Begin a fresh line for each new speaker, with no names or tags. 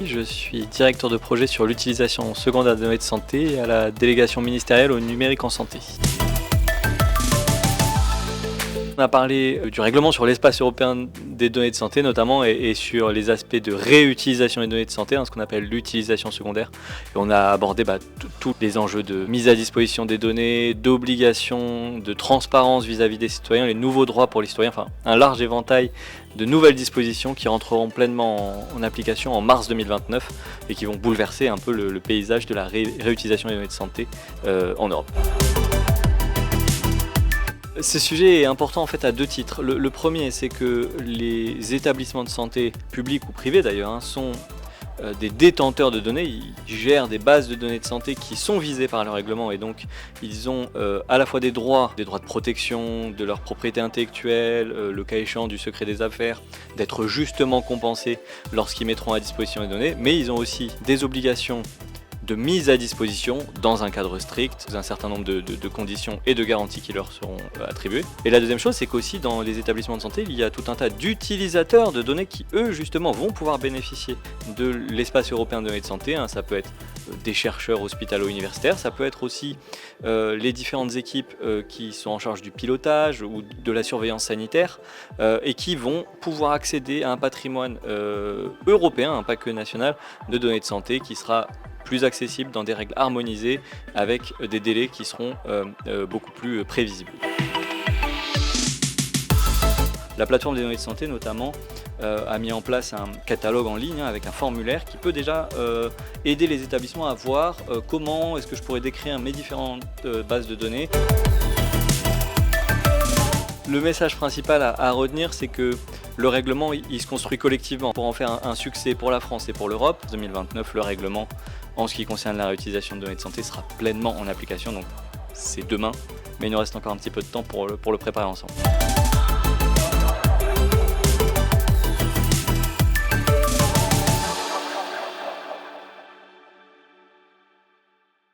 Je suis directeur de projet sur l'utilisation secondaire des données de santé à la délégation ministérielle au numérique en santé. On a parlé du règlement sur l'espace européen des données de santé notamment et sur les aspects de réutilisation des données de santé, ce qu'on appelle l'utilisation secondaire. Et on a abordé tous les enjeux de mise à disposition des données, d'obligation, de transparence vis-à-vis des citoyens, les nouveaux droits pour les citoyens, enfin un large éventail de nouvelles dispositions qui rentreront pleinement en application en mars 2029 et qui vont bouleverser un peu le paysage de la réutilisation des données de santé en Europe. Ce sujet est important en fait à deux titres. Le premier, c'est que les établissements de santé, publics ou privés d'ailleurs, sont des détenteurs de données. Ils gèrent des bases de données de santé qui sont visées par le règlement et donc ils ont à la fois des droits de protection de leur propriété intellectuelle, le cas échéant du secret des affaires, d'être justement compensés lorsqu'ils mettront à disposition les données, mais ils ont aussi des obligations de mise à disposition dans un cadre strict, un certain nombre de conditions et de garanties qui leur seront attribuées. Et la deuxième chose, c'est qu'aussi dans les établissements de santé, il y a tout un tas d'utilisateurs de données qui, eux, justement, vont pouvoir bénéficier de l'espace européen de données de santé. Ça peut être des chercheurs hospitalo-universitaires, ça peut être aussi les différentes équipes qui sont en charge du pilotage ou de la surveillance sanitaire et qui vont pouvoir accéder à un patrimoine européen, pas que national, de données de santé qui sera plus accessible dans des règles harmonisées avec des délais qui seront beaucoup plus prévisibles. La plateforme des données de santé notamment a mis en place un catalogue en ligne avec un formulaire qui peut déjà aider les établissements à voir comment est-ce que je pourrais décrire mes différentes bases de données. Le message principal à retenir, c'est que le règlement il se construit collectivement pour en faire un succès pour la France et pour l'Europe. En 2029, le règlement en ce qui concerne la réutilisation de données de santé sera pleinement en application, donc c'est demain, mais il nous reste encore un petit peu de temps pour le préparer ensemble.